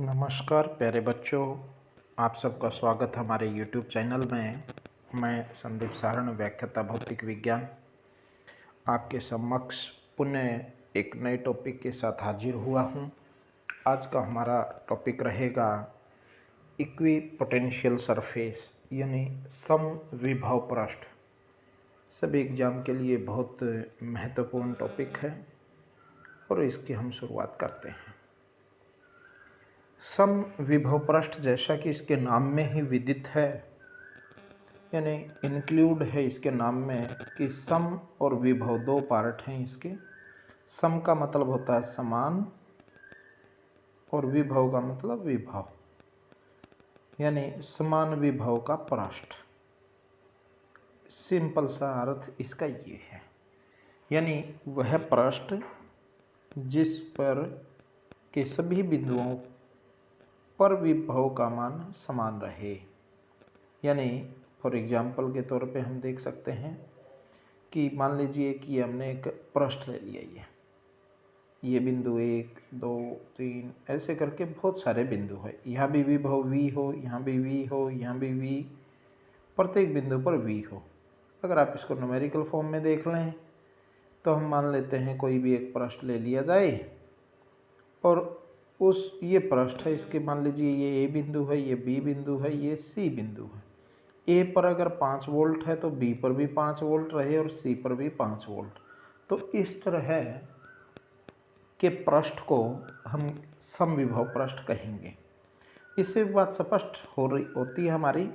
नमस्कार प्यारे बच्चों, आप सबका स्वागत है हमारे YouTube चैनल में। मैं संदीप सारण, व्याख्याता भौतिक विज्ञान, आपके समक्ष पुनः एक नए टॉपिक के साथ हाजिर हुआ हूँ। आज का हमारा टॉपिक रहेगा इक्वी पोटेंशियल सरफेस यानी समविभव पृष्ठ। सभी एग्जाम के लिए बहुत महत्वपूर्ण टॉपिक है और इसकी हम शुरुआत करते हैं। समविभव पृष्ठ जैसा कि इसके नाम में ही विदित है, यानी इंक्लूड है इसके नाम में कि सम और विभव दो पार्ट हैं इसके। सम का मतलब होता है समान और विभव का मतलब विभव, यानी समान विभव का पृष्ठ। सिंपल सा अर्थ इसका ये है, यानी वह पृष्ठ जिस पर के सभी बिंदुओं पर विभव का मान समान रहे। यानी फॉर एग्जाम्पल के तौर पे हम देख सकते हैं कि मान लीजिए कि हमने एक पृष्ठ ले लिया, ये बिंदु 1 2 3 ऐसे करके बहुत सारे बिंदु है। यहाँ भी विभव v हो, यहाँ भी v हो, यहाँ भी v, प्रत्येक बिंदु पर v हो। अगर आप इसको न्यूमेरिकल फॉर्म में देख लें तो हम मान लेते हैं कोई भी एक पृष्ठ ले लिया जाए और ये पृष्ठ है, इसके मान लीजिए ये A बिंदु है, ये B बिंदु है, ये C बिंदु है। A पर अगर 5 वोल्ट है तो B पर भी 5 वोल्ट रहे और C पर भी 5 वोल्ट। तो इस तरह के पृष्ठ को हम समविभव पृष्ठ कहेंगे। इससे बात स्पष्ट होती है हमारी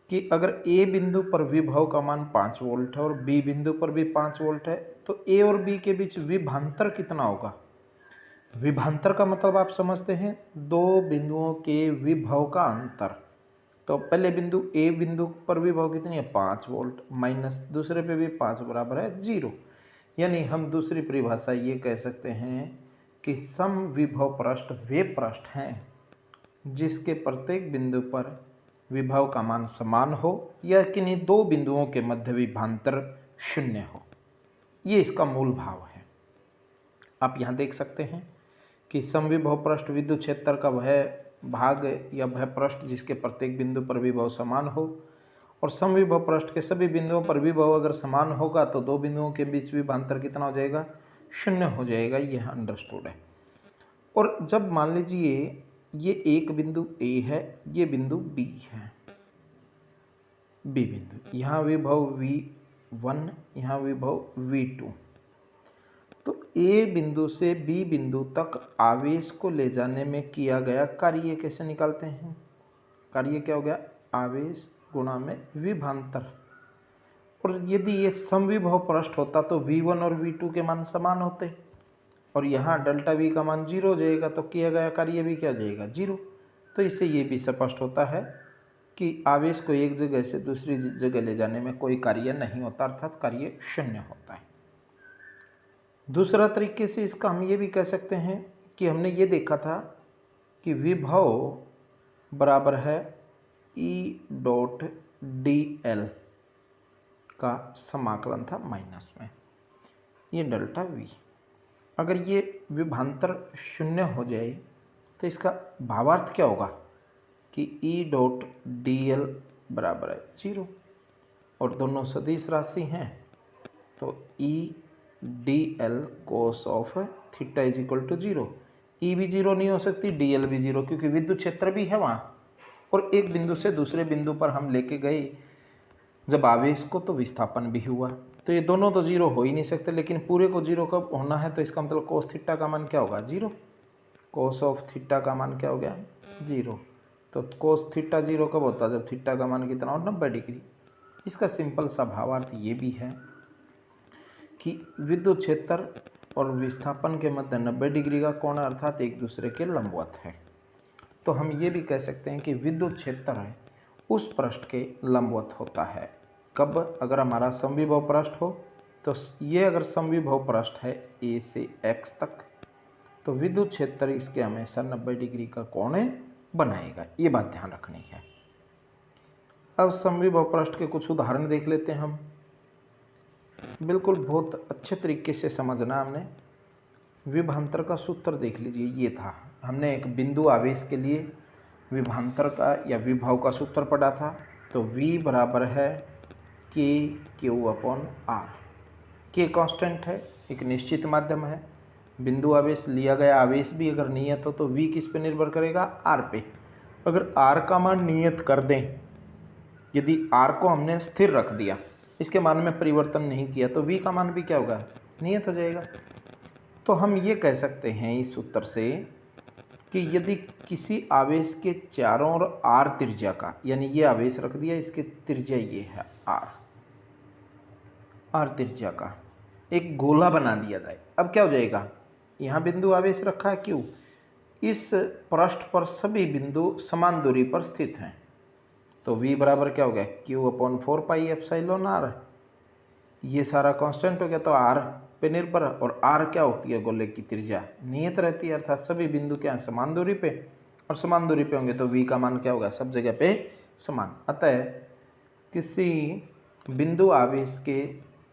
कि अगर A बिंदु पर विभव का मान 5 वोल्ट है और B बिंदु पर भी 5 वोल्ट है तो A और B के बीच विभवांतर कितना होगा। विभवांतर का मतलब आप समझते हैं, दो बिंदुओं के विभव का अंतर। तो पहले बिंदु A बिंदु पर विभव कितनी है 5 वोल्ट, माइनस दूसरे पे भी 5 बराबर है 0। यानी हम दूसरी परिभाषा ये कह सकते हैं कि समविभव पृष्ठ वे पृष्ठ हैं जिसके प्रत्येक बिंदु पर विभव का मान समान हो या किन्हीं दो बिंदुओं के मध्य विभवांतर 0 हो। ये इसका मूल भाव है। आप यहाँ देख सकते हैं कि समविभव पृष्ठ विद्युत क्षेत्र का वह भाग या वह पृष्ठ जिसके प्रत्येक बिंदु पर विभव समान हो, और समविभव पृष्ठ के सभी बिंदुओं पर विभव अगर समान होगा तो दो बिंदुओं के बीच विभवांतर कितना हो जाएगा 0 हो जाएगा। यह अंडरस्टूड है। और जब मान लीजिए ये एक बिंदु A है, ये बिंदु B है, B बिंदु, यहाँ विभव V1, यहाँ विभव V2। तो A बिंदु से B बिंदु तक आवेश को ले जाने में किया गया कार्य कैसे निकालते हैं। कार्य क्या हो गया, आवेश गुणा में विभवांतर। और यदि ये समविभव पृष्ठ होता तो V1 और V2 के मान समान होते और यहाँ डेल्टा V का मान 0 हो जाएगा, तो किया गया कार्य भी क्या हो जाएगा 0। तो इससे ये भी स्पष्ट होता है कि आवेश को एक जगह से दूसरी जगह ले जाने में कोई कार्य नहीं होता, अर्थात कार्य 0 होता है। दूसरा तरीके से इसका हम ये भी कह सकते हैं कि हमने ये देखा था कि विभव बराबर है E.dl का समाकलन था माइनस में, ये डेल्टा V। अगर ये विभवांतर 0 हो जाए तो इसका भावार्थ क्या होगा कि E.dl बराबर है 0, और दोनों सदिश राशि हैं तो E.dl cos of theta is equal to 0। E भी 0 नहीं हो सकती, dl भी 0, क्योंकि विद्युत क्षेत्र भी है वहाँ और एक बिंदु से दूसरे बिंदु पर हम लेके गए जब आवेश को तो विस्थापन भी हुआ, तो ये दोनों तो 0 हो ही नहीं सकते। लेकिन पूरे को 0 कब होना है तो इसका मतलब कोस थीटा का मान क्या होगा 0, कोस ऑफ थीटा का मान क्या हो गया 0। तो कोस थीटा 0 कब होता है, जब थीटा का मान कितना हो 90 डिग्री। इसका सिंपल सा भावार्थ ये भी है कि विद्युत क्षेत्र और विस्थापन के मध्य 90 डिग्री का कोण अर्थात एक दूसरे के लंबवत है। तो हम ये भी कह सकते हैं कि विद्युत क्षेत्र है उस पृष्ठ के लंबवत होता है। कब, अगर हमारा समविभव पृष्ठ हो तो ये अगर समविभव पृष्ठ है A से X तक तो विद्युत क्षेत्र इसके हमेशा 90 डिग्री का कोण बनाएगा। ये बात ध्यान रखनी है। अब समविभव पृष्ठ के कुछ उदाहरण देख लेते हैं हम। बिल्कुल बहुत अच्छे तरीके से समझना हमने। विभवांतर का सूत्र देख लीजिए, ये था हमने एक बिंदु आवेश के लिए विभवांतर का या विभव का सूत्र पढ़ा था। तो V बराबर है के क्यू अपॉन आर। के कांस्टेंट है, एक निश्चित माध्यम है। बिंदु आवेश लिया गया आवेश भी अगर नियत हो तो V किस पे निर्भर करेगा, R पे। अगर R का मान नियत कर दें, यदि R को हमने स्थिर रख दिया, इसके मान में परिवर्तन नहीं किया, तो V का मान भी क्या होगा, नियत हो जाएगा। तो हम ये कह सकते हैं इस उत्तर से कि यदि किसी आवेश के चारों ओर R त्रिज्या का, यानी ये आवेश रख दिया, इसकी त्रिज्या ये है R त्रिज्या का एक गोला बना दिया जाए। अब क्या हो जाएगा, यहाँ बिंदु आवेश रखा है Q, इस पृष्ठ पर सभी बिंदु समान दूरी पर स्थित हैं। तो V बराबर क्या हो गया, Q upon 4 pi epsilon R। ये सारा कांस्टेंट हो गया, तो R पे निर्भर, और R क्या होती है, गोले की त्रिज्या नियत रहती है, अर्थात सभी बिंदु क्या है, समान दूरी पे, और समान दूरी पे होंगे तो V का मान क्या होगा, सब जगह पे समान। अतः किसी बिंदु आवेश के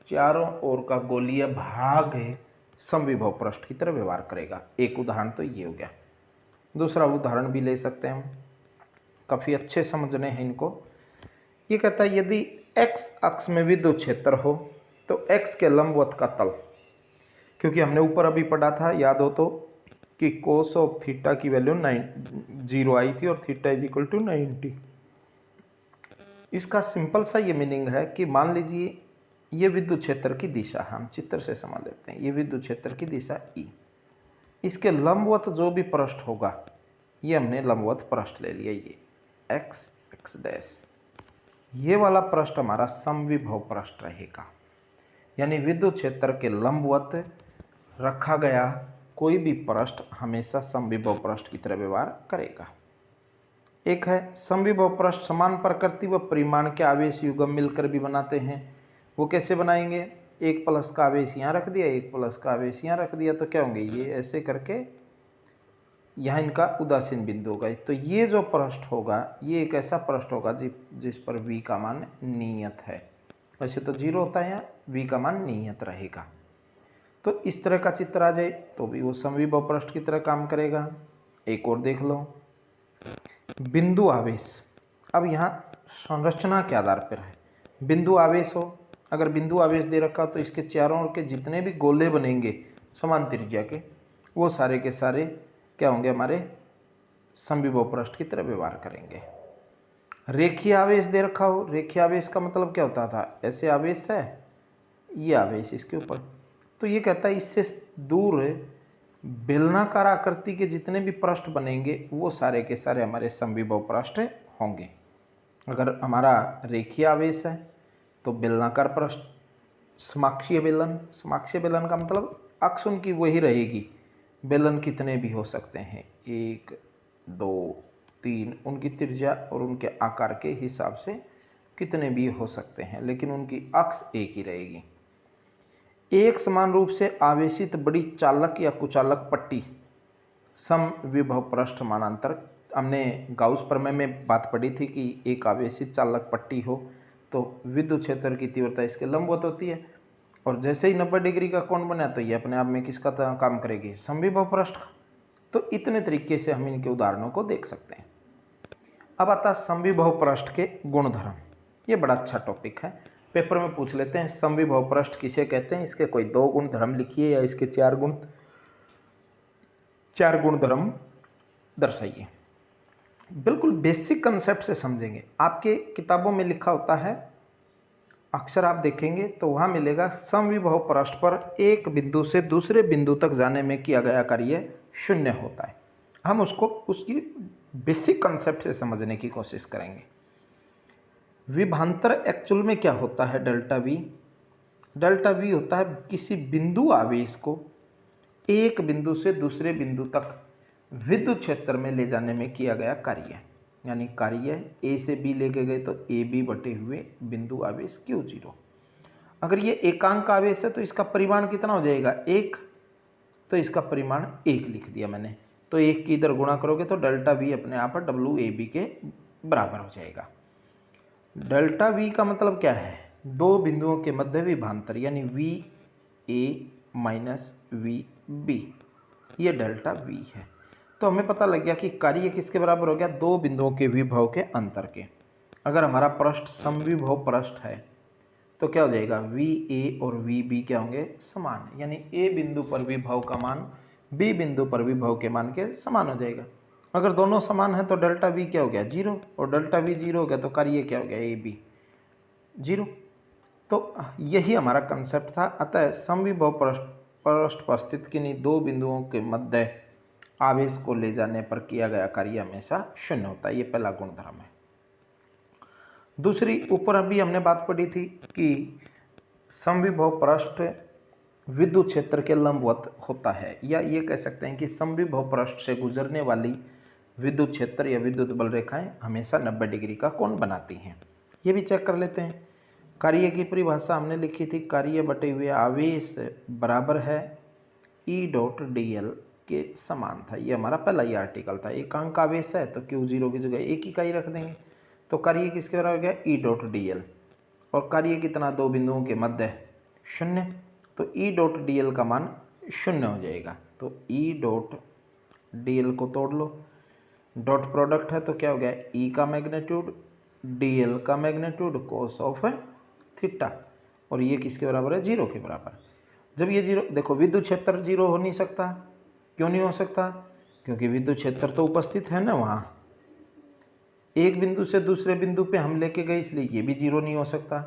चारों ओर का गोलीय भाग समविभव पृष्ठ की तरह व्यवहार करेगा। एक उदाहरण तो ये हो गया। दूसरा उदाहरण भी ले सकते हैं हम, काफ़ी अच्छे समझने हैं इनको। ये कहता है यदि x अक्ष में विद्युत क्षेत्र हो तो x के लंबवत का तल, क्योंकि हमने ऊपर अभी पढ़ा था, याद हो तो, कि कोस ऑफ थीटा की वैल्यू 0 आई थी और थीटा इज इक्वल टू 90। इसका सिंपल सा ये मीनिंग है कि मान लीजिए ये विद्युत क्षेत्र की दिशा, हम चित्र से समझ लेते हैं, ये विद्युत क्षेत्र की दिशा E, इसके लंबवत जो भी पृष्ठ होगा, ये हमने लंबवत पृष्ठ ले लिया, ये x x डैश, ये वाला पृष्ठ हमारा समविभव पृष्ठ रहेगा। यानी विद्युत क्षेत्र के लंबवत रखा गया कोई भी पृष्ठ हमेशा समविभव पृष्ठ की तरह व्यवहार करेगा। एक है समविभव पृष्ठ समान प्रकृति व परिमाण के आवेश युग्म मिलकर भी बनाते हैं। वो कैसे बनाएंगे, एक प्लस का आवेश यहाँ रख दिया, एक प्लस का आवेश यहाँ रख दिया, तो क्या होंगे, ये ऐसे करके यहाँ इनका उदासीन बिंदु होगा। तो ये जो पृष्ठ होगा, ये एक ऐसा पृष्ठ होगा जिस पर V का मान नियत है। वैसे तो 0 होता है, यहाँ V का मान नियत रहेगा। तो इस तरह का चित्र आ जाए तो भी वो समविभव पृष्ठ की तरह काम करेगा। एक और देख लो, बिंदु आवेश। अब यहाँ संरचना के आधार पर है, बिंदु आवेश हो, अगर बिंदु आवेश दे रखा हो तो इसके चारों ओर के जितने भी गोले बनेंगे समान त्रिज्या के, वो सारे के सारे क्या होंगे, हमारे समविभव पृष्ठ की तरह व्यवहार करेंगे। रेखीय आवेश दे रखा हो, रेखीय आवेश का मतलब क्या होता था, ऐसे आवेश है, ये आवेश इसके ऊपर, तो ये कहता है इससे दूर बेलनाकार आकृति के जितने भी पृष्ठ बनेंगे वो सारे के सारे हमारे समविभव पृष्ठ होंगे। अगर हमारा रेखीय आवेश है तो बेलनाकार पृष्ठ, समाक्षीय बेलन, समाक्षीय बेलन का मतलब अक्ष उनकी वही रहेगी, बेलन कितने भी हो सकते हैं, 1 2 3, उनकी त्रिज्या और उनके आकार के हिसाब से कितने भी हो सकते हैं, लेकिन उनकी अक्ष एक ही रहेगी। एक समान रूप से आवेशित बड़ी चालक या कुचालक पट्टी समविभव पृष्ठ समानांतर, हमने गाउस प्रमेय में बात पढ़ी थी कि एक आवेशित चालक पट्टी हो तो विद्युत क्षेत्र की तीव्रता इसके लंबवत होती है, और जैसे ही 90 डिग्री का कोण बना तो ये अपने आप में किसका काम करेगी, समविभव पृष्ठ का। तो इतने तरीके से हम इनके उदाहरणों को देख सकते हैं। अब आता समविभव पृष्ठ के गुणधर्म, ये बड़ा अच्छा टॉपिक है, पेपर में पूछ लेते हैं समविभव पृष्ठ किसे कहते हैं, इसके कोई 2 गुणधर्म लिखिए या इसके 4 गुणधर्म दर्शाइए। बिल्कुल बेसिक कंसेप्ट से समझेंगे। आपके किताबों में लिखा होता है, अक्सर आप देखेंगे तो वहाँ मिलेगा समविभव पृष्ठ पर एक बिंदु से दूसरे बिंदु तक जाने में किया गया कार्य 0 होता है। हम उसको उसकी बेसिक कंसेप्ट से समझने की कोशिश करेंगे। विभवांतर एक्चुअल में क्या होता है, डेल्टा वी। डेल्टा वी होता है किसी बिंदु आवेश को एक बिंदु से दूसरे बिंदु तक विद्युत क्षेत्र में ले जाने में किया गया कार्य, यानी कार्य ए से बी लेके गए तो ए बी बटे हुए बिंदु आवेश Q0। अगर ये एकांक आवेश है तो इसका परिमाण कितना हो जाएगा, 1, तो इसका परिमाण 1 लिख दिया मैंने। तो 1 की इधर गुणा करोगे तो डेल्टा वी अपने आप WAB के बराबर हो जाएगा। डेल्टा वी का मतलब क्या है, 2 बिंदुओं के मध्य विभवांतर, यानी VA माइनस VB, ये डेल्टा वी है। तो हमें पता लग गया कि कार्य किसके बराबर हो गया, दो बिंदुओं के विभव के अंतर के। अगर हमारा पृष्ठ समविभव पृष्ठ है तो क्या हो जाएगा, वी ए और वी बी क्या होंगे, समान, यानी ए बिंदु पर विभव का मान बी बिंदु पर विभव के मान के समान हो जाएगा। अगर दोनों समान है तो डेल्टा वी क्या हो गया, जीरो, और डेल्टा वी जीरो हो गया तो कार्य क्या हो गया, ए बी जीरो। तो यही हमारा कंसेप्ट था। अतः समविभव पृष्ठ पर स्थित किन्हीं दो बिंदुओं के मध्य आवेश को ले जाने पर किया गया कार्य हमेशा शून्य होता है। ये पहला गुणधर्म है। दूसरी, ऊपर अभी हमने बात पढ़ी थी कि समविभव पृष्ठ विद्युत क्षेत्र के लंबवत होता है, या ये कह सकते हैं कि समविभव पृष्ठ से गुजरने वाली विद्युत क्षेत्र या विद्युत बल रेखाएं हमेशा 90 डिग्री का कोण बनाती हैं। ये भी चेक कर लेते हैं। कार्य की परिभाषा हमने लिखी थी, कार्य बटे हुए आवेश बराबर है ई डॉट डी एल के समान था। ये हमारा पहला ही आर्टिकल था। एकांक आवेश है तो क्यू जीरो की जगह एक इकाई रख देंगे, तो कार्य किसके बराबर गया, ई डॉट डी एल, और कार्य कितना, दो बिंदुओं के मध्य शून्य, तो ई डॉट डी एल का मान शून्य हो जाएगा। तो ई डॉट डी एल को तोड़ लो, डॉट प्रोडक्ट है तो क्या हो गया, ई का मैग्नीट्यूड डी एल का मैग्नीट्यूड कोस ऑफ थीटा, और ये किसके बराबर है, जीरो के बराबर। जब ये जीरो, देखो विद्युत क्षेत्र जीरो हो नहीं सकता, क्यों नहीं हो सकता, क्योंकि विद्युत क्षेत्र तो उपस्थित है ना वहाँ, एक बिंदु से दूसरे बिंदु पे हम लेके गए, इसलिए ये भी जीरो नहीं हो सकता।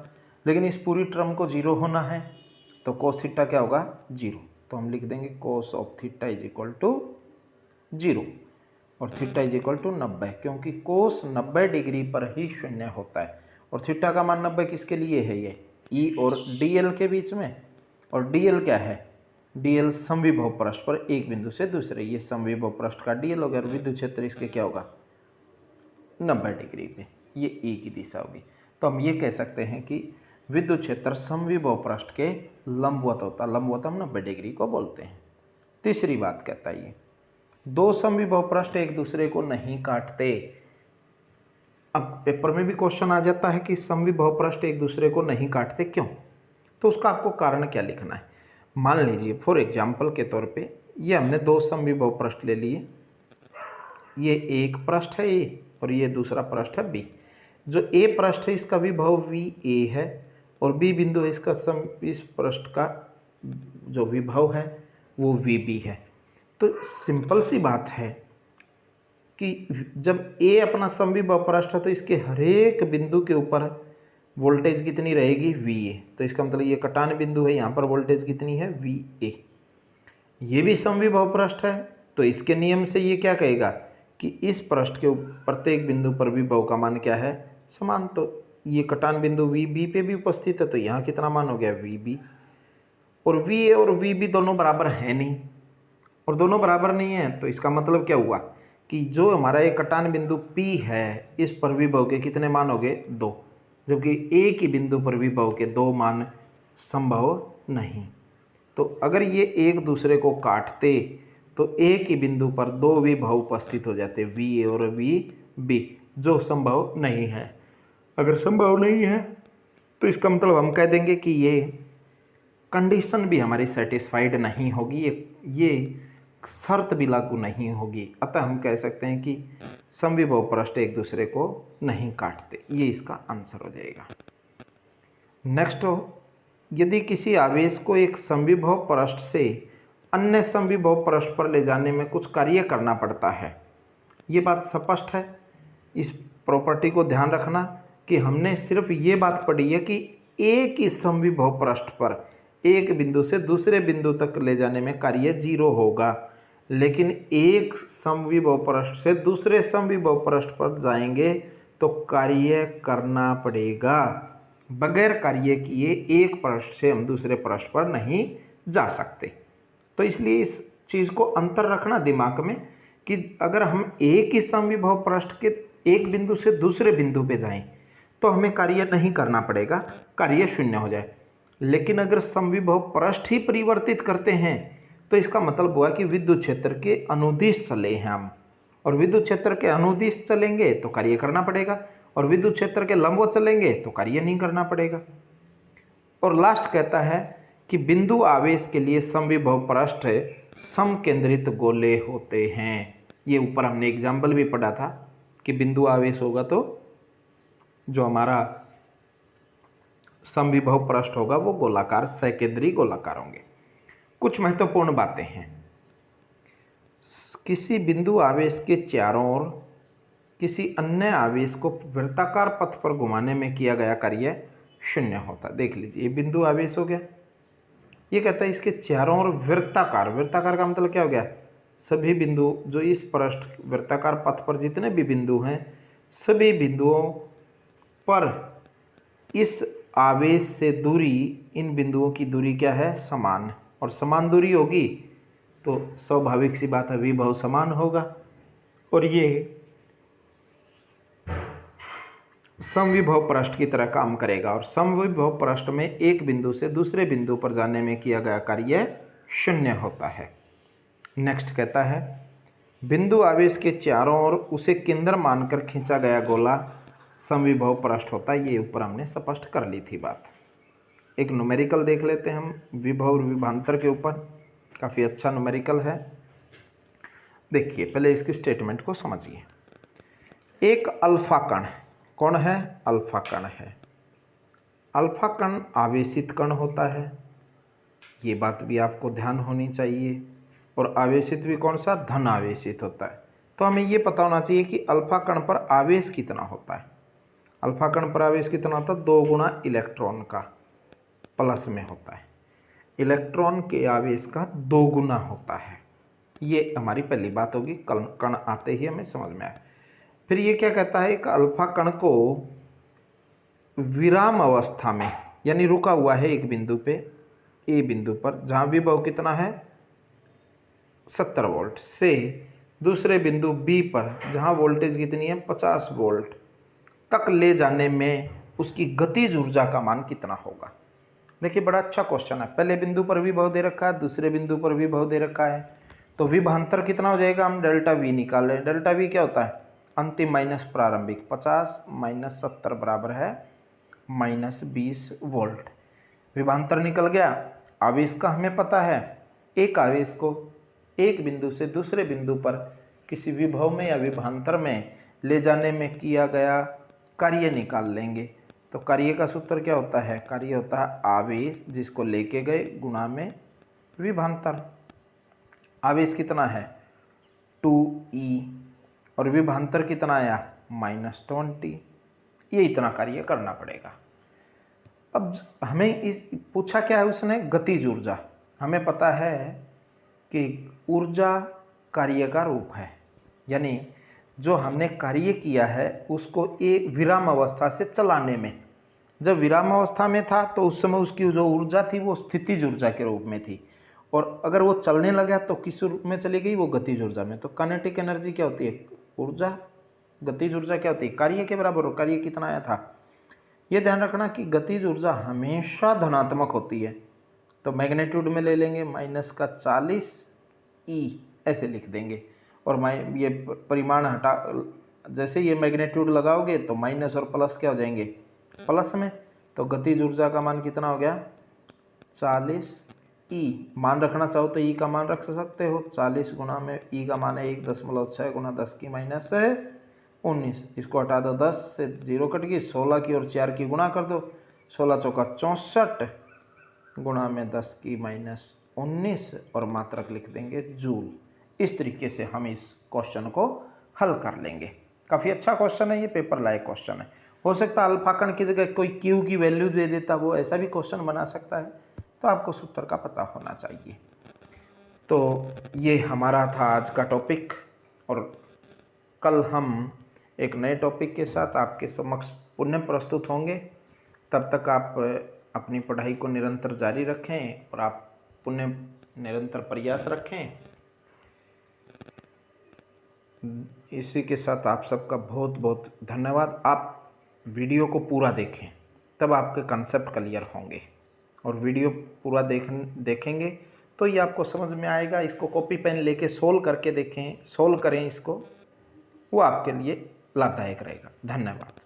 लेकिन इस पूरी टर्म को जीरो होना है तो कोस थीटा क्या होगा, जीरो, तो हम लिख देंगे cos of theta is equal to zero, और थीटा इज इक्वल टू 90, क्योंकि कोस 90 डिग्री पर ही शून्य होता है, और थीटा का मान 90 किसके लिए है, ये ई और डी एल के बीच में, और डी एल क्या है, डी एल समविभव पृष्ठ पर एक बिंदु से दूसरे, ये समविभव पृष्ठ का डी एल हो गया, और विद्युत क्षेत्र इसके क्या होगा, 90 डिग्री पे, ये ए की दिशा होगी। तो हम ये कह सकते हैं कि विद्युत क्षेत्र समविभव पृष्ठ के लंबवत होता, लंबवत हम 90 डिग्री को बोलते हैं। तीसरी बात कहता है, ये दो समविभव पृष्ठ एक दूसरे को नहीं काटते। अब पेपर में भी क्वेश्चन आ जाता है कि समविभव पृष्ठ एक दूसरे को नहीं काटते क्यों, तो उसका आपको कारण क्या लिखना है। मान लीजिए फॉर एग्जाम्पल के तौर पे ये हमने दो समविभव पृष्ठ ले लिए, ये एक पृष्ठ है ए और ये दूसरा पृष्ठ है बी। जो ए पृष्ठ है इसका विभव वी ए है, और बी बिंदु है इसका इस पृष्ठ का जो विभव है वो वी बी है। तो सिंपल सी बात है कि जब ए अपना समविभव पृष्ठ है तो इसके हरेक बिंदु के ऊपर वोल्टेज कितनी रहेगी, वी ए। तो इसका मतलब ये कटान बिंदु है, यहाँ पर वोल्टेज कितनी है, वी ए। ये भी समविभव पृष्ठ है तो इसके नियम से ये क्या कहेगा कि इस पृष्ठ के प्रत्येक बिंदु पर विभव का मान क्या है, समान। तो ये कटान बिंदु वी बी पे भी उपस्थित है, तो यहाँ कितना मान हो गया, वी बी। और वी ए और वी बी दोनों बराबर है नहीं, और दोनों बराबर नहीं है तो इसका मतलब क्या हुआ कि जो हमारा एक कटान बिंदु पी है इस पर विभव के कितने मान हो गए, दो, जबकि एक ही बिंदु पर विभव के दो मान संभव नहीं। तो अगर ये एक दूसरे को काटते तो एक ही बिंदु पर दो विभव उपस्थित हो जाते, वी ए और वी बी, जो संभव नहीं है। अगर संभव नहीं है तो इसका मतलब हम कह देंगे कि ये कंडीशन भी हमारी सेटिस्फाइड नहीं होगी, ये शर्त भी लागू नहीं होगी। अतः हम कह सकते हैं कि समविभव पृष्ठ एक दूसरे को नहीं काटते, ये इसका आंसर हो जाएगा। नेक्स्ट हो, यदि किसी आवेश को एक समविभव पृष्ठ से अन्य समविभव पृष्ठ पर ले जाने में कुछ कार्य करना पड़ता है, ये बात स्पष्ट है। इस प्रॉपर्टी को ध्यान रखना कि हमने सिर्फ ये बात पढ़ी है कि एक ही समविभव पृष्ठ पर एक बिंदु से दूसरे बिंदु तक ले जाने में कार्य जीरो होगा, लेकिन एक समविभव पृष्ठ से दूसरे समविभव पृष्ठ पर जाएंगे तो कार्य करना पड़ेगा। बगैर कार्य किए एक पृष्ठ से हम दूसरे पृष्ठ पर नहीं जा सकते। तो इसलिए इस चीज़ को अंतर रखना दिमाग में कि अगर हम एक ही समविभव पृष्ठ के एक बिंदु से दूसरे बिंदु पे जाएं तो हमें कार्य नहीं करना पड़ेगा, कार्य शून्य हो जाए। लेकिन अगर समविभव पृष्ठ ही परिवर्तित करते हैं तो इसका मतलब हुआ कि विद्युत क्षेत्र के अनुदिश चले हैं हम, और विद्युत क्षेत्र के अनुदिश चलेंगे तो कार्य करना पड़ेगा, और विद्युत क्षेत्र के लंबवत चलेंगे तो कार्य नहीं करना पड़ेगा। और लास्ट कहता है कि बिंदु आवेश के लिए समविभव पृष्ठ समकेंद्रित गोले होते हैं। ये ऊपर हमने एग्जाम्पल भी पढ़ा था कि बिंदु आवेश होगा तो जो हमारा समविभव पृष्ठ होगा वो गोलाकार, सकेंद्री गोलाकार होंगे। कुछ महत्वपूर्ण बातें हैं। किसी बिंदु आवेश के चारों ओर किसी अन्य आवेश को वृत्ताकार पथ पर घुमाने में किया गया कार्य शून्य होता। देख लीजिए, ये बिंदु आवेश हो गया, ये कहता है इसके चारों ओर वृत्ताकार, वृत्ताकार का मतलब क्या हो गया, सभी बिंदु जो इस पृष्ठ वृत्ताकार पथ पर जितने भी बिंदु हैं सभी बिंदुओं पर इस आवेश से दूरी, इन बिंदुओं की दूरी क्या है, समान, और समान दूरी होगी तो स्वाभाविक सी बात है विभव समान होगा, और ये समविभव पृष्ठ की तरह काम करेगा। और समविभव पृष्ठ में एक बिंदु से दूसरे बिंदु पर जाने में किया गया कार्य शून्य होता है। नेक्स्ट कहता है बिंदु आवेश के चारों ओर उसे केंद्र मानकर खींचा गया गोला समविभव पृष्ठ होता है। ये ऊपर हमने स्पष्ट कर ली थी बात। एक न्यूमेरिकल देख लेते हैं हम विभव और विभवांतर के ऊपर, काफ़ी अच्छा न्यूमेरिकल है। देखिए पहले इसकी स्टेटमेंट को समझिए। एक अल्फा कण, कौन है, अल्फा कण है। अल्फा कण आवेशित कण होता है, ये बात भी आपको ध्यान होनी चाहिए। और आवेशित भी कौन सा, धन आवेशित होता है। तो हमें ये पता होना चाहिए कि अल्फा कण पर आवेश कितना होता है। अल्फा कण पर आवेश कितना होता है, 2 गुना इलेक्ट्रॉन का, प्लस में होता है। इलेक्ट्रॉन के आवेश का 2 गुना होता है। ये हमारी पहली बात होगी, कण आते ही हमें समझ में आए। फिर ये क्या कहता है, एक अल्फा कण को विराम अवस्था में, यानी रुका हुआ है एक बिंदु पे, ए बिंदु पर, जहाँ विभव कितना है 70 वोल्ट, से दूसरे बिंदु बी पर जहाँ वोल्टेज कितनी है 50 वोल्ट तक ले जाने में उसकी गतिज ऊर्जा का मान कितना होगा। देखिए बड़ा अच्छा क्वेश्चन है। पहले बिंदु पर विभव दे रखा है, दूसरे बिंदु पर विभव दे रखा है, तो विभवांतर कितना हो जाएगा, हम डेल्टा वी निकाल रहे हैं। डेल्टा वी क्या होता है, अंतिम माइनस प्रारंभिक, 50 माइनस 70 बराबर है माइनस 20 वोल्ट। विभवांतर निकल गया। आवेश का हमें पता है, एक आवेश को एक बिंदु से दूसरे बिंदु पर किसी विभव में या विभवांतर में ले जाने में किया गया कार्य निकाल लेंगे। तो कार्य का सूत्र क्या होता है, कार्य होता है आवेश जिसको लेके गए गुणा में विभवांतर। आवेश कितना है 2e और विभवांतर कितना आया -20, ये इतना कार्य करना पड़ेगा। अब हमें इस पूछा क्या है उसने, गतिज ऊर्जा। हमें पता है कि ऊर्जा कार्य का रूप है, यानी जो हमने कार्य किया है उसको एक विराम अवस्था से चलाने में, जब विराम अवस्था में था तो उस समय उसकी जो ऊर्जा थी वो स्थितिज ऊर्जा के रूप में थी, और अगर वो चलने लगा तो किस रूप में चली गई, वो गतिज ऊर्जा में। तो काइनेटिक एनर्जी क्या होती है, ऊर्जा, गतिज ऊर्जा क्या होती है, कार्य के बराबर। और कार्य कितना आया था, ये ध्यान रखना कि गतिज ऊर्जा हमेशा धनात्मक होती है। तो मैग्नीट्यूड में ले लेंगे -40e ऐसे लिख देंगे, और ये परिमाण हटा, जैसे ये मैग्नीट्यूड लगाओगे तो माइनस और प्लस क्या हो जाएंगे, प्लस में। तो गतिज ऊर्जा का मान कितना हो गया 40e। मान रखना चाहो तो ई का मान रख सकते हो, 40 गुना में ई का मान है 1.6 गुना 10 की माइनस 19। इसको हटा दो, 10 से 0 कट गई, 16 की और 4 की गुणा कर दो, 16 चौका 64 गुणा में 10 की माइनस 19 और मात्रक लिख देंगे जूल। इस तरीके से हम इस क्वेश्चन को हल कर लेंगे। काफ़ी अच्छा क्वेश्चन है ये, पेपर लायक क्वेश्चन है। हो सकता है अल्फा कण की जगह कोई क्यू की वैल्यू दे देता, वो ऐसा भी क्वेश्चन बना सकता है, तो आपको सूत्र का पता होना चाहिए। तो ये हमारा था आज का टॉपिक, और कल हम एक नए टॉपिक के साथ आपके समक्ष पुनः प्रस्तुत होंगे। तब तक आप अपनी पढ़ाई को निरंतर जारी रखें और आप पुनः निरंतर प्रयास रखें। इसी के साथ आप सबका बहुत बहुत धन्यवाद। आप वीडियो को पूरा देखें, तब आपके कंसेप्ट क्लियर होंगे, और वीडियो पूरा देखेंगे तो ये आपको समझ में आएगा। इसको कॉपी पेन लेके सोल्व करके देखें, सोल्व करें इसको, वो आपके लिए लाभदायक रहेगा। धन्यवाद।